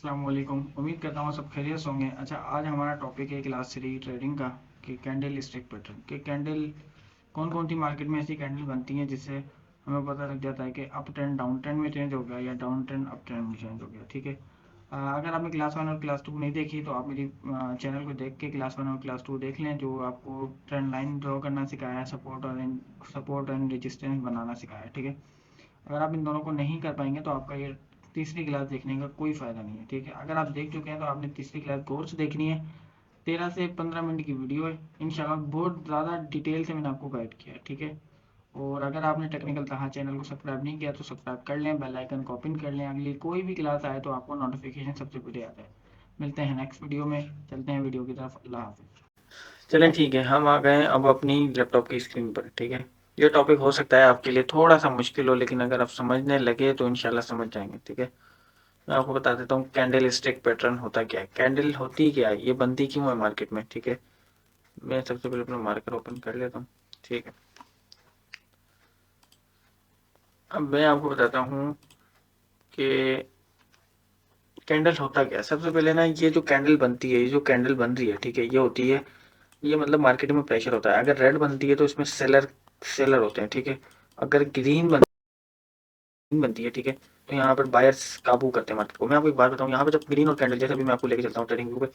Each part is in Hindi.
अस्सलाम वालेकुम। उम्मीद करता हूँ सब खैरियत से होंगे। अच्छा, आज हमारा टॉपिक है क्लास 3 ट्रेडिंग का कि कैंडल स्टिक पैटर्न कि कैंडल कौन कौन सी मार्केट में ऐसी कैंडल बनती हैं जिससे हमें पता लग जाता है कि अप ट्रेंड डाउन ट्रेंड में चेंज हो गया या डाउन ट्रेंड अप ट्रेंड में चेंज हो गया। ठीक है। अगर आपने क्लास 1 और क्लास 2 नहीं देखी तो आप मेरी चैनल को देख के क्लास 1 और क्लास 2 देख लें, जो आपको ट्रेंड लाइन ड्रॉ करना सिखाया है, सपोर्ट एंड रेजिस्टेंस बनाना सिखाया है। ठीक है। अगर आप इन दोनों को नहीं कर पाएंगे तो आपका ये तीसरी क्लास देखने का कोई फ़ायदा नहीं है। ठीक है। अगर आप देख चुके हैं तो आपने तीसरी क्लास गौर से देखनी है। 13 से 15 मिनट की वीडियो है। इंशाल्लाह बहुत ज़्यादा डिटेल से मैंने आपको गाइड किया है। ठीक है। और अगर आपने टेक्निकल तहा चैनल को सब्सक्राइब नहीं किया तो सब्सक्राइब कर लें, बेल आइकन को पिन कर लें। अगली कोई भी क्लास आए तो आपको नोटिफिकेशन सबसे पहले आता है। मिलते हैं नेक्स्ट वीडियो में। चलते हैं वीडियो की तरफ। अल्लाह हाफिज़। चलें, ठीक है, हम आ गए हैं अब अपनी लैपटॉप की स्क्रीन पर। ठीक है। ये टॉपिक हो सकता है आपके लिए थोड़ा सा मुश्किल हो, लेकिन अगर आप समझने लगे तो इंशाल्लाह समझ जाएंगे। ठीक है। मैं आपको बता देता हूँ कैंडल स्टिक पैटर्न होता क्या है, कैंडल होती क्या है, ये बनती क्यों है मार्केट में। ठीक है। मैं सबसे पहले अपना मार्कर ओपन कर लेता हूँ। ठीक है। अब मैं आपको बताता हूँ कि कैंडल होता क्या है। सबसे पहले ना, ये जो कैंडल बनती है, ये जो कैंडल बन रही है, ठीक है, ये होती है, ये मतलब मार्केट में प्रेशर होता है। अगर रेड बनती है तो इसमें सेलर सेलर होते हैं। ठीक है। अगर ग्रीन बनती है, ठीक है, तो यहाँ पर बायर्स काबू करते हैं मार्केट को। मैं आपको एक बात बताऊँ, यहाँ पे जब ग्रीन और कैंडल, जैसे अभी मैं आपको लेके चलता हूँ ट्रेडिंग व्यू पे,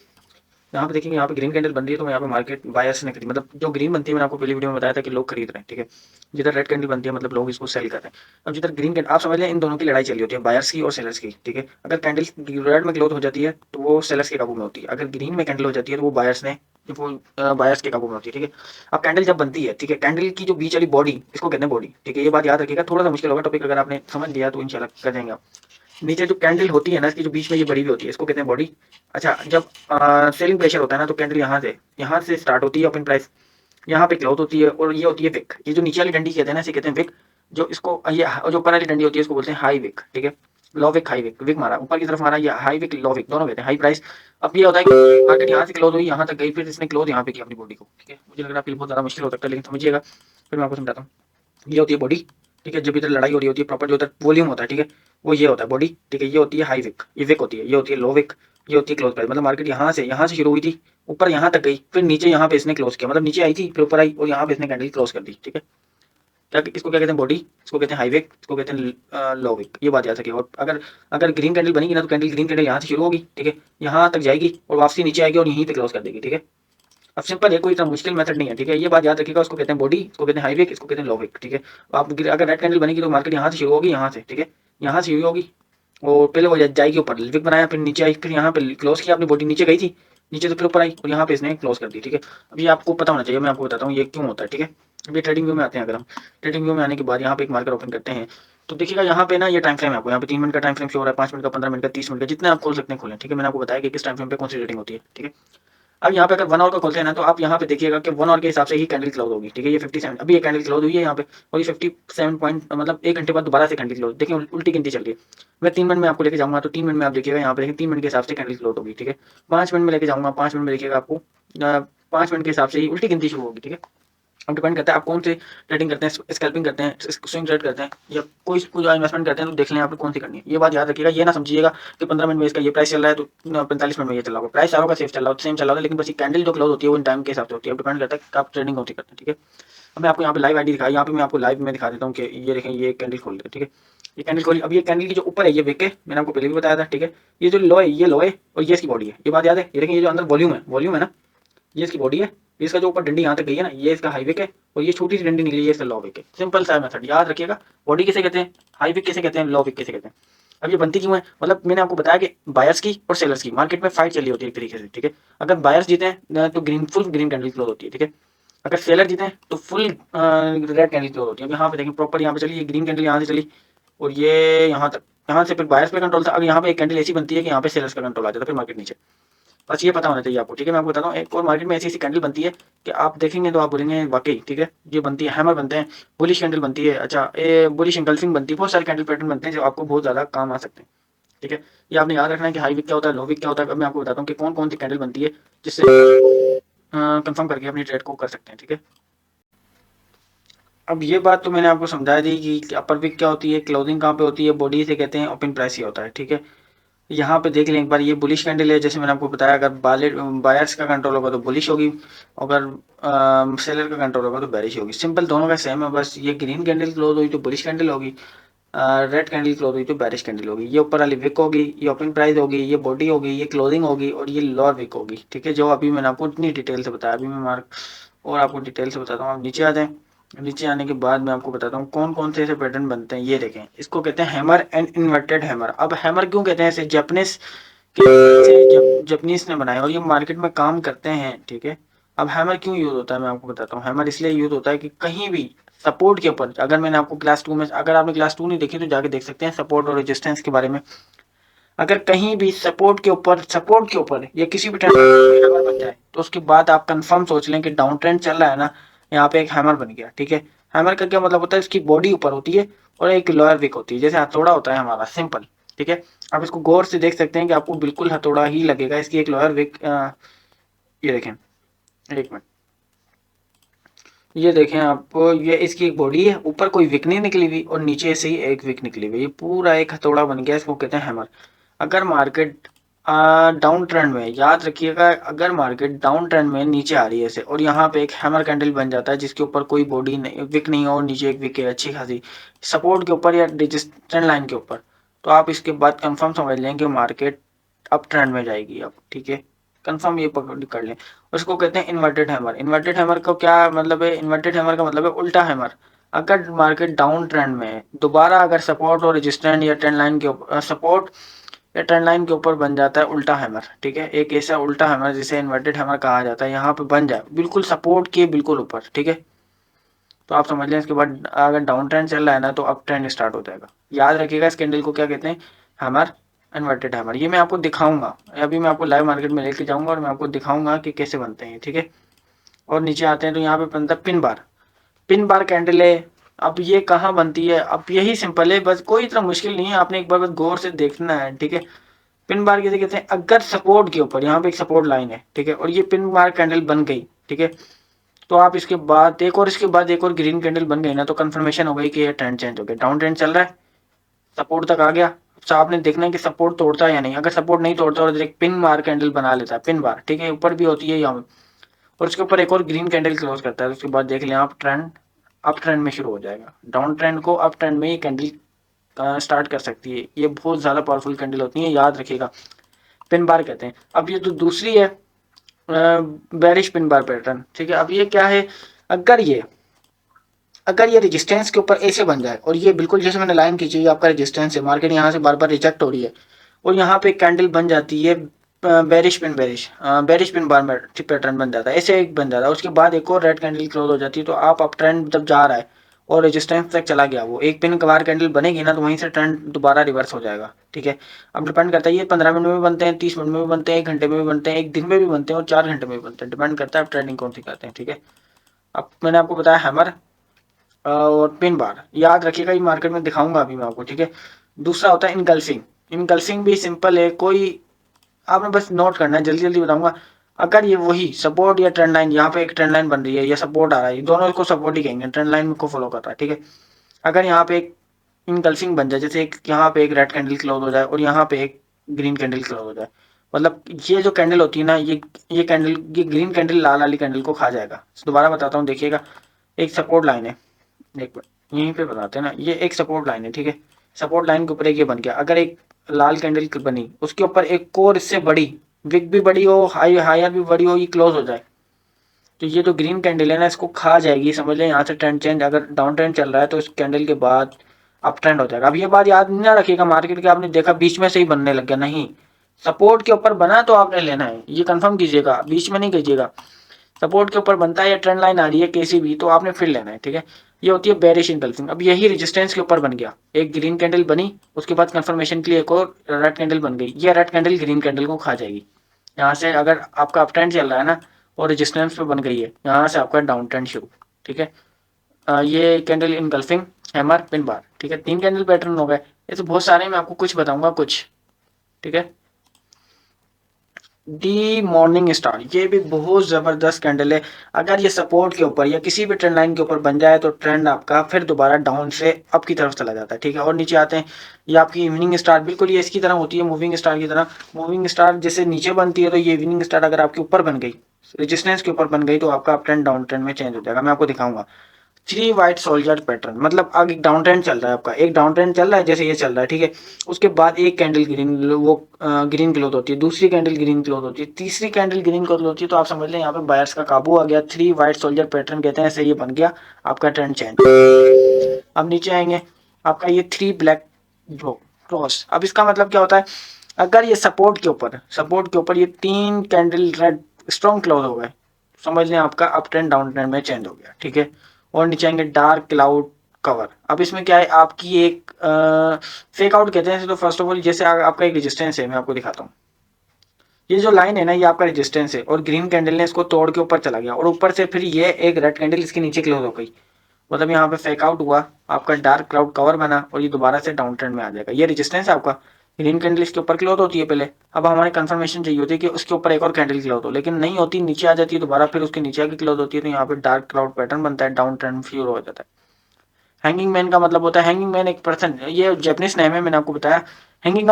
यहाँ पे देखेंगे, यहाँ पे ग्रीन कैंडल बन रही है तो यहाँ पे मार्केट बायर्स ने खरीदी, मतलब जो ग्रीन बनती है, मैंने आपको पहली वीडियो में बताया था कि लोग खरीद रहे हैं। ठीक है। जिधर रेड कैंडल बनती है मतलब लोग इसको सेल कर रहे हैं। अब जिधर ग्रीन कैंडल, आप समझ लें इन दोनों की लड़ाई चली होती है, बायर्स की और सेलर्स की। ठीक है। अगर कैंडल रेड में क्लोज हो जाती है तो वो सेलर्स के काबू में होती है, अगर ग्रीन में कैंडल हो जाती है तो वो बायर्स के काबू में होती है। ठीक है। अब कैंडल जब बनती है, ठीक है, कैंडल की जो बीच वाली बॉडी, इसको कहते हैं बॉडी। ठीक है। ये बात याद रखिएगा, थोड़ा सा मुश्किल होगा टॉपिक, अगर आपने समझ लिया तो इंशाल्लाह कर जाएंगे आप। नीचे जो कैंडल होती है ना, इसकी जो बीच में ये बड़ी हुई होती है, इसको कहते हैं बॉडी। अच्छा, जब सेलिंग प्रेशर होता है ना, तो कैंडल यहाँ से स्टार्ट होती है ओपन प्राइस, यहाँ पे क्लोज होती है, और ये होती है विक। ये जो नीचे वाली डंडी कहते हैं ना, इसे कहते हैं विक। जो इसको ये जो ऊपर वाली डंडी होती है इसको बोलते हैं हाई विक। ठीक है। Low wick high wick, wick मारा ऊपर की तरफ मारा, ये हाई विक लो विक दोनों कहते हैं हाई प्राइस। अब ये होता है कि मार्केट यहाँ से क्लोज हुई, यहाँ तक गई, फिर इसने क्लोज यहाँ पे किया अपनी बॉडी को। ठीक है। मुझे लग रहा है आपके लिए बहुत ज्यादा मुश्किल हो सकता है, लेकिन समझिएगा, फिर मैं आपको समझाता हूँ। ये होती है बॉडी। ठीक है। जब इधर लड़ाई हो रही होती है, प्रॉपर जो इधर वॉल्यूम होता है, ठीक है, वो ये होता है बॉडी। ठीक है। ये होती है हाई विक, ये विक होती है, ये होती है लो विक, ये होती है क्लोज प्राइस। मतलब मार्केट यहाँ से शुरू हुई थी, ऊपर यहाँ तक गई, फिर नीचे यहाँ पे इसने क्लोज किया, मतलब नीचे आई थी फिर ऊपर आई, और यहाँ पे इसने कैंडल क्लोज कर दी। ठीक है। क्या इसको क्या कहते हैं, बॉडी, इसको कहते हैं हाई विक, इसको कहते हैं लो विक। ये बात याद रखिए। और अगर अगर ग्रीन कैंडल बनेगी ना, तो ग्रीन कैंडल यहाँ से शुरू होगी, ठीक है, यहाँ तक जाएगी और वापसी नीचे आएगी और यहीं पे क्लोज कर देगी। ठीक है। अब सिंपल है, कोई इतना मुश्किल मेथड नहीं है। ठीक है। ये बात याद रखिएगा, उसको कहते हैं बॉडी, इसको कहते हैं हाई विक, इसको कहते हैं लो विक। ठीक है। आप अगर रेड कैंडल बनेगी तो मार्केट यहाँ से शुरू होगी, यहाँ से, ठीक है, यहाँ से शुरू होगी, और पहले वो जाएगी ऊपर, विक बनाया, फिर नीचे आई, फिर यहाँ पे क्लोज किया, अपनी बॉडी नीचे गई थी, नीचे से फिर ऊपर आई, और यहाँ पे इसने क्लोज कर दी। ठीक है। अब ये आपको पता होना चाहिए, मैं आपको बताता हूँ ये क्यों होता है। ठीक है। अब ये ट्रेडिंग व्यू में आते हैं। अगर हम ट्रेडिंग व्यू में आने के बाद यहाँ पे एक मार्केट ओपन करते हैं, तो देखिएगा यहाँ पे ना, ये टाइम फ्रेम है आपको, यहाँ पे 3 मिनट का टाइम फ्रेम शो हो रहा है, 5 मिनट का, 15 मिनट का, 30 मिनट का, जितने आप खोल सकते हैं खोलें। ठीक है। मैंने आपको बताया कि किस टाइम फ्रेम पे कौन सी ट्रेडिंग होती है। ठीक है। अब यहाँ पे अगर 1 आवर का खोलते हैं ना, तो आप यहाँ पे देखिएगा कि 1 आवर के हिसाब से ही कैंडल क्लोज होगी। ठीक है। ये 57, अभी ये कैंडल क्लोज हुई है यहाँ पे, और ये 57 पॉइंट, मतलब 1 घंटे बाद दोबारा से कैंडल क्लोज, देखिए उल्टी गिनती चल रही है। मैं 3 मिनट में आपको लेके जाऊंगा, तो 3 मिनट में आप देखिएगा यहाँ पे, देखिए 3 मिनट के हिसाब से कैंडल क्लोज होगी। ठीक है। 5 मिनट में लेके जाऊंगा, 5 मिनट में देखिएगा आपको 5 मिनट के हिसाब से ही उल्टी गिनती शुरू होगी। ठीक है। अब डिपेंड करता है आप कौन से ट्रेडिंग करते हैं, स्कैल्पिंग करते हैं, स्विंग ट्रेड करते हैं, या कोई इन्वेस्टमेंट करते हैं, तो देख लें आपको कौन सी करनी है। ये बात याद रखिएगा, ये ना समझिएगा कि 15 मिनट में इसका ये प्राइस चल रहा है तो 45 मिनट में ये चल रहा होगा, प्राइस चारों का सेफ चल रहा हो, सेम चल रहा है, लेकिन बस ये कैंडल जो क्लोज होती है वो इन टाइम के हिसाब से होती है। डिपेंड करता है कि आप ट्रेडिंग होती करते हैं। ठीक है। अब मैं आपको यहाँ पे लाइव आईडी दिखा, यहाँ पे मैं आपको लाइव में दिखा देता हूँ कि ये देखें, ये कैंडल खोल रही है। ठीक है। ये कैंडल खोली, अब ये कैंडल की जो ऊपर है ये विक है, मैंने आपको पहले भी बताया था। ठीक है। ये जो लो है, ये लो है, और ये इसकी बॉडी है, ये बात याद है। ये देखें, ये जो अंदर वॉल्यूम है ना, ये इसकी बॉडी है, इसका जो ऊपर डंडी यहाँ तक गई है ना, ये इसका हाईवे है, और ये छोटी सी डंडी निकली है इसका लॉविक है। सिंपल सा मेथड याद रखिएगा। बॉडी किसे कहते हैं, हाईवे किसे कहते हैं, लॉविक किसे कहते हैं। अब ये बनती क्यों है, मतलब मैंने आपको बताया कि बायर्स की और सेलर्स की मार्केट में फाइट चली होती है एक तरीके से। ठीक है। अगर बायर्स जीते हैं तो फुल ग्रीन कैंडल क्लोज होती है। ठीक है। अगर सेलर जीते हैं तो फुल रेड कैंडल क्लोज होती है। अब यहाँ पे देखें प्रॉपर, यहाँ पे चली ग्रीन कैंडल, यहाँ से चली, और ये यहाँ तक, यहाँ से फिर बायर्स पे कंट्रोल था। अब यहाँ पे एक कैंडल ऐसी बनती है कि यहाँ पे सेलर्स का कंट्रोल आ जाता है, फिर मार्केट नीचे। बस ये पता होना चाहिए आपको। ठीक है। मैं आपको बताता हूँ, एक और मार्केट में ऐसी ऐसी कैंडल बनती है कि आप देखेंगे तो आप बोलेंगे वाकई। ठीक है। ये बनती है, हैमर बनते हैं, बुलिश कैंडल बनती है, अच्छा ये बुलिश इंगल्फिंग बनती है, बहुत सारे कैंडल पैटर्न बनते हैं जो आपको बहुत ज़्यादा काम आ सकते हैं। ठीक है। ये आपने याद रखना है कि हाई विक क्या होता है, लो विक क्या होता है। अब मैं आपको बताता हूँ कि कौन कौन सी कैंडल बनती है, जिससे कंफर्म करके अपनी ट्रेड को कर सकते हैं। ठीक है। अब ये बात तो मैंने आपको समझा दी कि अपर विक क्या होती है, क्लोजिंग कहाँ पे होती है, बॉडी से कहते हैं, ओपन प्राइस ही होता है। ठीक है। यहाँ पे देख लें एक बार, ये बुलिश कैंडल है, जैसे मैंने आपको बताया, अगर बायर्स का कंट्रोल होगा तो बुलिश होगी, अगर सेलर का कंट्रोल होगा तो बेरिश होगी। सिंपल, दोनों का सेम है, बस ये ग्रीन कैंडल क्लोज हुई तो बुलिश कैंडल होगी, रेड कैंडल क्लोज हुई तो बेरिश कैंडल होगी। ये ऊपर वाली विक होगी, ये ओपनिंग प्राइस होगी, ये बॉडी होगी, ये क्लोजिंग होगी, और ये लोअर विक होगी। ठीक है, जो अभी मैंने आपको इतनी डिटेल से बताया, अभी मैं मार्क और आपको डिटेल से बताता हूँ। आप नीचे आ जाएं, नीचे आने के बाद मैं आपको बताता हूँ कौन कौन से ऐसे पैटर्न बनते हैं। ये देखें, इसको कहते हैं हैमर एंड इन्वर्टेड हैमर। अब हैमर क्यों कहते हैं, ऐसे जापानीज के जापानीज ने बनाया और ये मार्केट में काम करते हैं। ठीक है, अब हैमर क्यों यूज होता है मैं आपको बताता हूँ। हैमर इसलिए यूज होता है कि कहीं भी सपोर्ट के ऊपर, अगर मैंने आपको क्लास 2 में, अगर आपने क्लास 2 नहीं देखी तो जाके देख सकते हैं सपोर्ट और रेजिस्टेंस के बारे में। अगर कहीं भी सपोर्ट के ऊपर या किसी भी ट्रेंड हैमर बन जाए तो उसके बाद आप कंफर्म सोच लें कि डाउन ट्रेंड चल रहा है ना, यहाँ पे एक हैमर बन गया। ठीक है, हैमर का क्या मतलब होता है, इसकी बॉडी ऊपर होती है और एक लोअर विक होती है, जैसे हथौड़ा होता है हमारा, सिंपल। ठीक है, आप इसको गौर से देख सकते हैं कि आपको बिल्कुल हथौड़ा ही लगेगा। इसकी एक लोअर विक, ये देखें, एक मिनट, ये देखें आप, ये इसकी एक बॉडी है, ऊपर कोई विक नहीं निकली हुई और नीचे से ही एक विक निकली हुई, ये पूरा एक हथौड़ा बन गया, इसको कहते हैं हैमर। अगर मार्केट डाउन ट्रेंड में, याद रखिएगा, अगर मार्केट डाउन ट्रेंड में नीचे आ रही है ऐसे और यहाँ पे एक हैमर कैंडल बन जाता है जिसके ऊपर कोई बॉडी नहीं, विक नहीं हो, और नीचे एक विक है अच्छी खासी सपोर्ट के ऊपर या रेजिस्टेंस लाइन के ऊपर, तो आप इसके बाद कंफर्म समझ लें कि मार्केट अप ट्रेंड में जाएगी अब। ठीक है, कंफर्म ये पकड़ कर लें। उसको कहते हैं इन्वर्टेड हैमर। इन्वर्टेड हैमर का क्या मतलब है, इन्वर्टेड हैमर का मतलब है उल्टा हैमर। अगर मार्केट डाउन ट्रेंड में है, दोबारा अगर सपोर्ट और रेजिस्टेंस या ट्रेंड लाइन के ऊपर, सपोर्ट या ट्रेंड लाइन के ऊपर बन जाता है उल्टा हैमर। ठीक है, एक ऐसा उल्टा हैमर जिसे इन्वर्टेड हैमर कहा जाता है, यहाँ पे बन जाए बिल्कुल सपोर्ट के बिल्कुल ऊपर। ठीक है, तो आप समझ लें, इसके बाद अगर डाउन ट्रेंड चल रहा है ना तो अप ट्रेंड स्टार्ट हो जाएगा। याद रखिएगा इस कैंडल को क्या कहते हैं, हैमर, इन्वर्टेड हैमर। ये मैं आपको दिखाऊंगा, अभी मैं आपको लाइव मार्केट में लेके जाऊंगा और मैं आपको दिखाऊंगा कि कैसे बनते हैं। ठीक है, और नीचे आते हैं तो यहाँ पे बनता है pin bar. Pin bar candle है। अब ये कहाँ बनती है, अब यही सिंपल है, बस कोई इतना मुश्किल नहीं है, आपने एक बार बस गौर से देखना है। ठीक है, पिन बार किसे कहते हैं, अगर सपोर्ट के ऊपर यहाँ पे एक सपोर्ट लाइन है, ठीक है, और ये पिन बार कैंडल बन गई, ठीक है, तो आप इसके बाद एक और, इसके बाद एक और ग्रीन कैंडल बन गई ना, तो कंफर्मेशन हो गई कि ये ट्रेंड चेंज हो गया, डाउन ट्रेंड चल रहा है, सपोर्ट तक आ गया। तो आपने देखना है कि सपोर्ट तोड़ता है या नहीं। अगर सपोर्ट नहीं तोड़ता और एक पिन बार कैंडल बना लेता है, पिन बार, ठीक है, ऊपर भी होती है यहाँ पे, और उसके ऊपर एक और ग्रीन कैंडल क्लोज करता है, तो उसके बाद देख लें आप, ट्रेंड अप ट्रेंड में शुरू हो जाएगा। डाउन ट्रेंड को अप ट्रेंड में ये कैंडल स्टार्ट कर सकती है। ये बहुत ज्यादा पावरफुल कैंडल होती है, याद रखिएगा, पिन बार कहते हैं। अब ये तो दूसरी है बेरिश पिन बार पैटर्न। ठीक है, अब ये क्या है, अगर ये अगर ये रेजिस्टेंस के ऊपर ऐसे बन जाए और ये बिल्कुल जैसे मैंने लाइन खींची, आपका रेजिस्टेंस है, मार्केट यहाँ से बार बार रिजेक्ट हो रही है और यहाँ पे कैंडल बन जाती है बेरिश पिन बार में पैटर्न बन जाता है, ऐसे एक बन जाता है, उसके बाद एक और रेड कैंडल क्लोज हो जाती है, तो आप अप ट्रेंड जब जा रहा है और रेजिस्टेंस तक चला गया, वो एक पिन बार कैंडल बनेगी ना, तो वहीं से ट्रेंड दोबारा रिवर्स हो जाएगा। ठीक है, अब डिपेंड करता है, ये 15 मिनट में बनते हैं, 30 मिनट में भी बनते हैं, 1 घंटे में भी बनते हैं, एक दिन में भी बनते हैं और 4 घंटे में भी बनते हैं, डिपेंड करता है आप ट्रेडिंग कौन सी करते हैं। ठीक है, अब मैंने आपको बताया हैमर और पिन बार, याद रखिएगा, ये मार्केट में दिखाऊंगा अभी मैं आपको। ठीक है, दूसरा होता है इनगल्फिंग। इनगल्फिंग भी सिंपल है, कोई आपने बस नोट करना है, जल्दी जल्दी बताऊंगा। अगर ये वही सपोर्ट या ट्रेंड लाइन, यहाँ पे एक ट्रेंड लाइन बन रही है या सपोर्ट आ रहा है, दोनों इसको सपोर्ट ही कहेंगे, ट्रेंड लाइन को फॉलो कर रहा है। ठीक है, अगर यहाँ पे एक इनगल्फिंग बन जाए, जैसे एक यहाँ पे एक रेड कैंडल क्लोज हो जाए और यहाँ पे एक ग्रीन कैंडल क्लोज हो जाए, मतलब ये जो कैंडल होती है ना, ये कैंडल, ये ग्रीन कैंडल लाल वाली कैंडल को खा जाएगा। दोबारा बताता हूँ, देखिएगा, एक सपोर्ट लाइन है, एक मिनट यहीं पे बताते हैं ना, ये एक सपोर्ट लाइन है। ठीक है, सपोर्ट लाइन के ऊपर एक ये बन गया, अगर एक लाल कैंडल बनी, उसके ऊपर एक और इससे बड़ी विक भी बड़ी हो, हायर भी बड़ी हो, ये क्लोज हो जाए, तो ये जो ग्रीन कैंडल है ना, इसको खा जाएगी, समझ लें। यहाँ से ट्रेंड चेंज, अगर डाउन ट्रेंड चल रहा है तो इस कैंडल के बाद अप ट्रेंड हो जाएगा। अब ये बात याद नहीं ना रखिएगा, मार्केट के आपने देखा बीच में से ही बनने लग गया, नहीं, सपोर्ट के ऊपर बना तो आपने लेना है, ये कंफर्म कीजिएगा, बीच में नहीं कीजिएगा। सपोर्ट के ऊपर बनता है या ट्रेंड लाइन आ रही है कैसी भी, तो आपने फिर लेना है। ठीक है, ये होती है बेरिश इनगल्फिंग। अब यही रेजिस्टेंस के ऊपर बन गया, एक ग्रीन कैंडल बनी, उसके बाद कंफर्मेशन के लिए एक और रेड कैंडल बन गई, ये रेड कैंडल ग्रीन कैंडल को खा जाएगी। यहाँ से अगर आपका अप ट्रेंड चल रहा है ना और रेजिस्टेंस पे बन गई है, यहाँ से आपका डाउन ट्रेंड शुरू। ठीक है, ये candle engulfing, hammer, pin bar. ठीक है, 3 कैंडल पैटर्न हो गए, ऐसे बहुत सारे, मैं आपको कुछ बताऊंगा कुछ। ठीक है, डी मॉर्निंग स्टार, ये भी बहुत जबरदस्त कैंडल है। अगर ये सपोर्ट के ऊपर या किसी भी ट्रेंड लाइन के ऊपर बन जाए तो ट्रेंड आपका फिर दोबारा डाउन से अप की तरफ चला जाता है, ठीक है। और नीचे आते हैं, ये आपकी इवनिंग स्टार, बिल्कुल ये इसकी तरह होती है, मूविंग स्टार की तरह। मूविंग स्टार जैसे नीचे बनती है, तो ये इवनिंग स्टार अगर आपके ऊपर बन गई, रेजिस्टेंस के ऊपर बन गई, तो आपका अप ट्रेंड डाउन ट्रेंड में चेंज हो जाएगा। मैं आपको दिखाऊंगा। थ्री व्हाइट सोल्जर पैटर्न, मतलब आगे एक डाउन ट्रेंड चल रहा है आपका, एक डाउन ट्रेंड चल रहा है जैसे ये चल रहा है, ठीक है। उसके बाद एक कैंडल ग्रीन, वो ग्रीन क्लोथ होती है, दूसरी कैंडल ग्रीन क्लोथ होती है, तीसरी कैंडल ग्रीन क्लोथ होती है, तो आप समझ लें यहाँ पे बायर्स का काबू आ गया। थ्री व्हाइट सोल्जर पैटर्न कहते हैं, ऐसे ये बन गया आपका ट्रेंड चेंज। अब नीचे आएंगे, आपका ये थ्री ब्लैक क्रॉस। अब इसका मतलब क्या होता है, अगर ये सपोर्ट के ऊपर ये तीन कैंडल रेड स्ट्रॉन्ग क्लोज हो गए, समझ लें आपका अप ट्रेंड डाउन ट्रेंड में चेंज हो गया, ठीक है। और नीचे आएंगे डार्क क्लाउड कवर। अब इसमें क्या है, आपकी एक फेक आउट कहते हैं। तो फर्स्ट ऑफ ऑल जैसे आपका एक रेजिस्टेंस है, मैं आपको दिखाता हूँ। ये जो लाइन है ना, ये आपका रेजिस्टेंस है, और ग्रीन कैंडल ने इसको तोड़ के ऊपर चला गया, और ऊपर से फिर ये एक रेड कैंडल इसके नीचे क्लोज हो गई। मतलब यहाँ पे फेक आउट हुआ, आपका डार्क क्लाउड कवर बना, और ये दोबारा से डाउन ट्रेंड में आ जाएगा। ये रेजिस्टेंस है आपका, ग्रीन कैंडल इसके ऊपर क्लोज होती है पहले। अब हमारी कंफर्मेशन चाहिए होती है कि उसके ऊपर एक और कैंडल क्लोज हो, लेकिन नहीं होती, नीचे आ जाती है दोबारा, फिर उसके नीचे आके क्लोज होती है, तो यहाँ पे डार्क क्लाउड पैटर्न बनता है, डाउन ट्रेंड फ्यूर हो जाता है। हैंगिंग मैन का मतलब होता है, हैंगिंग मैन एक पर्सन, ये जैपनीज नेम है, मैंने आपको बताया। हैंगिंग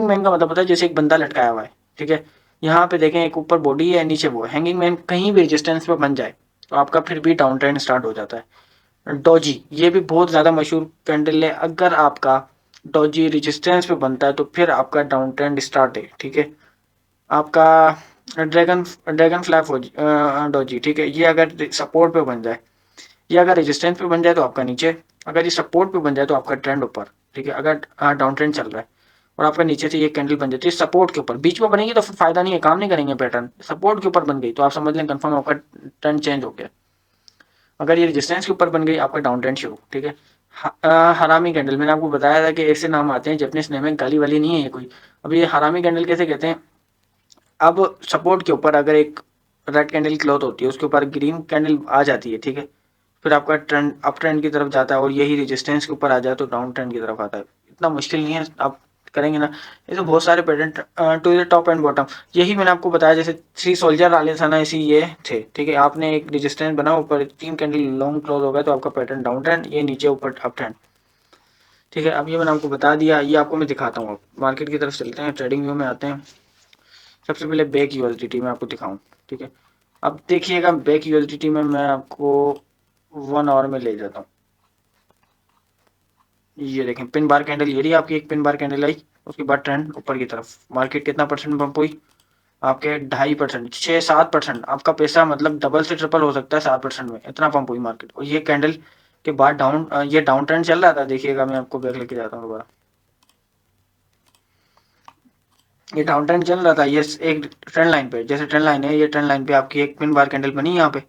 मैन का मतलब होता है जैसे एक बंदा लटकाया हुआ है, ठीक है। यहाँ पे देखें, एक ऊपर बॉडी है, नीचे वो है। हैंगिंग मैन कहीं भी रेजिस्टेंस पे बन जाए तो आपका फिर भी डाउन ट्रेंड स्टार्ट हो जाता है। डोजी, ये भी बहुत ज्यादा मशहूर कैंडल है। अगर आपका डोजी रेजिस्टेंस पे बनता है तो फिर आपका डाउन ट्रेंड स्टार्ट है, ठीक है। आपका ड्रैगन ड्रैगन फ्लाई डोजी, ठीक है। ये अगर सपोर्ट पे बन जाए, ये अगर रेजिस्टेंस पे बन जाए तो आपका नीचे, अगर ये सपोर्ट पे बन जाए तो आपका ट्रेंड ऊपर, ठीक है। अगर डाउन ट्रेंड चल रहा है और आपका नीचे से ये कैंडल बन जाती है सपोर्ट के ऊपर, बीच में बनेगी तो फिर फायदा नहीं है, काम नहीं करेंगे पैटर्न। सपोर्ट के ऊपर बन गई तो आप समझ लें कंफर्म आपका ट्रेंड चेंज हो गया। अगर ये रेजिस्टेंस के ऊपर बन गई, आपका डाउन ट्रेंड शुरू, ठीक है। हरामी कैंडल, मैंने आपको बताया था कि ऐसे नाम आते हैं जैपनीज नेम है, गाली वाली नहीं है ये कोई। अब ये हरामी कैंडल कैसे कहते हैं, अब सपोर्ट के ऊपर अगर एक रेड कैंडल क्लोथ होती है, उसके ऊपर ग्रीन कैंडल आ जाती है, ठीक है। फिर आपका ट्रेंड अप ट्रेंड की तरफ जाता है, और यही रेजिस्टेंस के ऊपर आ जाए तो डाउन ट्रेंड की तरफ आता है। इतना मुश्किल नहीं है, आप करेंगे ना। ये तो बहुत सारे pattern to the top and bottom, यही मैंने आपको बताया। जैसे थ्री सोल्जर वाले था ना, इसी ये थे, ठीक है। आपने एक रेजिस्टेंस बना, ऊपर तीन कैंडल लॉन्ग क्लोज हो गया तो आपका पैटर्न डाउन ट्रेंड, ये नीचे ऊपर अप ट्रेंड, ठीक है। अब ये मैंने आपको बता दिया, ये आपको मैं दिखाता हूँ। मार्केट की तरफ चलते हैं, ट्रेडिंग व्यू में आते हैं। सबसे पहले बैक यूएसडीटी में आपको दिखाऊं, ठीक है। अब देखिएगा, बैक यूएसडीटी में मैं आपको 1 आवर में ले जाता हूँ। ये देखें, पिन बार कैंडल, ये रही आपकी एक पिन बार कैंडल आई, उसके बाद ट्रेंड ऊपर की तरफ। मार्केट कितना परसेंट पंप हुई आपके, 2.5%, 6-7%। आपका पैसा मतलब डबल से ट्रिपल हो सकता है 7% में, इतना पंप हुई मार्केट। और ये कैंडल के बाद डाउन, ये डाउन ट्रेंड चल रहा था, देखिएगा मैं आपको बैक लेके जाता हूँ दोबारा। ये डाउन ट्रेंड चल रहा था, ये एक ट्रेंड लाइन पे, जैसे ट्रेंड लाइन है, ये ट्रेंड लाइन पे आपकी एक पिन बार कैंडल बनी यहाँ पे,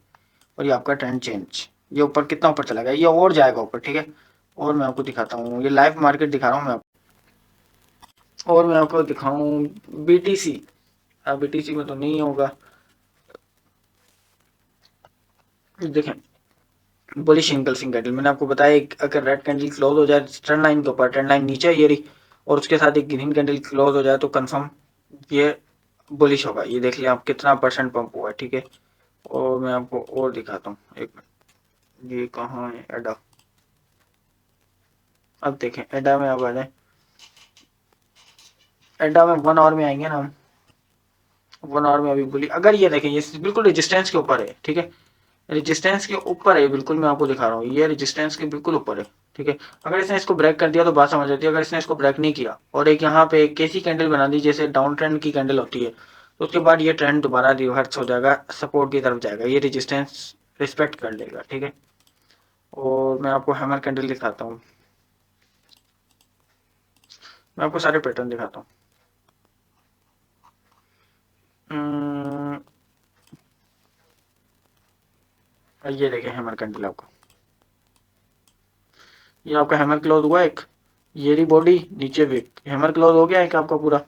और ये आपका ट्रेंड चेंज। ये ऊपर कितना ऊपर चला गया, ये और जाएगा ऊपर, ठीक है। और मैं आपको दिखाता हूँ, ये लाइव मार्केट दिखा रहा हूँ मैं आपको। और मैं आपको दिखाऊँ बीटीसी, बीटीसी में तो नहीं होगा। देखें, बुलिश इंगल्फिंग कैंडल, मैंने आपको बताया, अगर रेड कैंडल क्लोज हो जाए ट्रेंड लाइन के ऊपर, ट्रेंड लाइन नीचे ये रही, और उसके साथ एक ग्रीन कैंडल क्लोज हो जाए तो कंफर्म ये बुलिश होगा। ये देख लिया आप कितना परसेंट पंप हुआ है, ठीक है। और मैं आपको और दिखाता हूँ, एक मिनट, ये कहाँ है एडा। अब देखें एडा में, अब आ जाए एडा में, 1 आवर में आएंगे ना हम। 1 आवर में अभी बोली, अगर ये देखें, ये बिल्कुल रेजिस्टेंस के ऊपर है, ठीक है। रेजिस्टेंस के ऊपर है बिल्कुल, मैं आपको दिखा रहा हूँ, ये रेजिस्टेंस के बिल्कुल ऊपर है, ठीक है। अगर इसने इसको ब्रेक कर दिया तो बात समझ आती है। अगर इसने इसको ब्रेक नहीं किया और एक यहाँ पे एक कैसी कैंडल बना दी जैसे डाउन ट्रेंड की कैंडल होती है, तो उसके बाद ये ट्रेंड दोबारा रिवर्स हो जाएगा, सपोर्ट की तरफ जाएगा, ये रेजिस्टेंस रिस्पेक्ट कर लेगा, ठीक है। और मैं आपको हैमर कैंडल दिखाता हूँ, मैं आपको सारे पैटर्न दिखाता हूँ। ये देखिए हैमर कैंडल आपको, ये आपका हैमर क्लोज हुआ एक, ये रही बॉडी, नीचे विक, हैमर क्लोज हो गया एक आपका पूरा।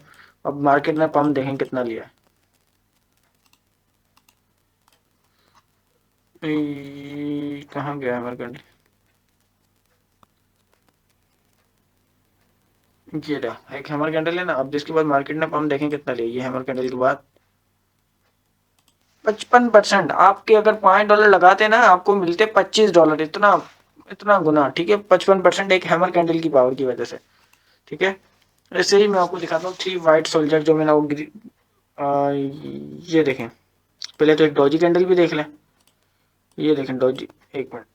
अब मार्केट में पंप देखें कितना लिया है, कहाँ गया हैमर कैंडल, ये रहा एक हैमर कैंडल है ना। अब जिसके बाद मार्केट ने पंप देखें कितना लिया, ये हैमर कैंडल के बाद 55%। आपके अगर $5 लगाते ना आपको मिलते $25, इतना इतना गुना, ठीक है। 55% एक हैमर कैंडल की पावर की वजह से, ठीक है। ऐसे ही मैं आपको दिखाता हूँ 3 वाइट सोल्जर जो मैंने वो ये देखें। पहले तो एक डॉजी कैंडल भी देख लें। ये देखें डॉजी, एक मिनट,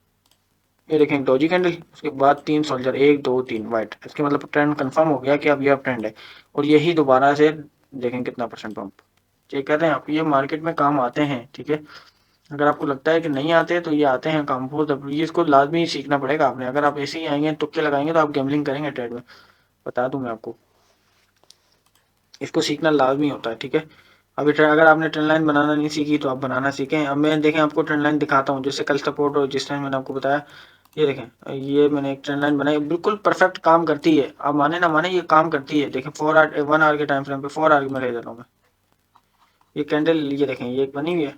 ये देखें डॉजी कैंडल, उसके बाद 3 सोल्जर, 1 2 3 वाइट। इसके मतलब ट्रेंड कंफर्म हो गया कि अब ये अप ट्रेंड है। और यही दोबारा से देखें कितना परसेंट पंप। ये कहते हैं आप, ये मार्केट में काम आते हैं, ठीक है। अगर आपको लगता है कि नहीं आते तो ये आते हैं काम को, तब ये इसको लाजमी सीखना पड़ेगा आपने। अगर आप ऐसे ही आएंगे तुक्के लगाएंगे तो आप गैम्बलिंग करेंगे ट्रेड में, बता दूं मैं आपको। इसको सीखना लाजमी होता है, ठीक है। अभी अगर आपने ट्रेंड लाइन बनाना नहीं सीखी तो आप बनाना सीखें। अब मैं देखें आपको ट्रेंड लाइन दिखाता हूँ, जैसे कल सपोर्ट और जिस टाइम मैंने आपको बताया, ये देखें, ये मैंने एक ट्रेंड लाइन बनाई, बिल्कुल परफेक्ट काम करती है। आप माने ना माने, ये काम करती है। देखें 4 आवर 1 आवर के टाइम फ्रेम पे 4 आवर में ले जाता हूँ मैं। ये कैंडल, ये देखें, ये एक बनी हुई है।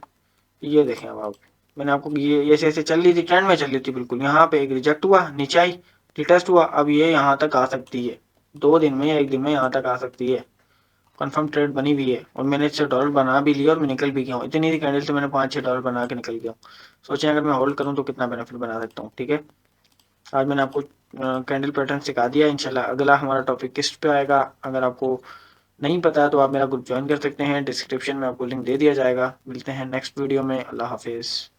ये देखें अब आप, मैंने आपको ये ऐसे ऐसे चल रही थी, ट्रेंड में चल रही थी बिल्कुल। यहाँ पे एक रिजेक्ट हुआ, नीचे आई, रिटेस्ट हुआ, अब ये यहाँ तक आ सकती है। 2 दिन में या 1 दिन में यहाँ तक आ सकती है। कंफर्म ट्रेड बनी हुई है और मैंने इससे डॉलर बना भी लिया और मैं निकल भी गया हूँ। इतनी सी कैंडल से मैंने $5-6 बना के निकल गया हूँ। सोचें अगर मैं होल्ड करूँ तो कितना बेनिफिट बना सकता हूँ, ठीक है। आज मैंने आपको कैंडल पैटर्न सिखा दिया। इंशाल्लाह अगला हमारा टॉपिक किस पे आएगा, अगर आपको नहीं पता है तो आप मेरा ग्रुप ज्वाइन कर सकते हैं, डिस्क्रिप्शन में आपको लिंक दे दिया जाएगा। मिलते हैं नेक्स्ट वीडियो में। अल्लाह हाफिज़।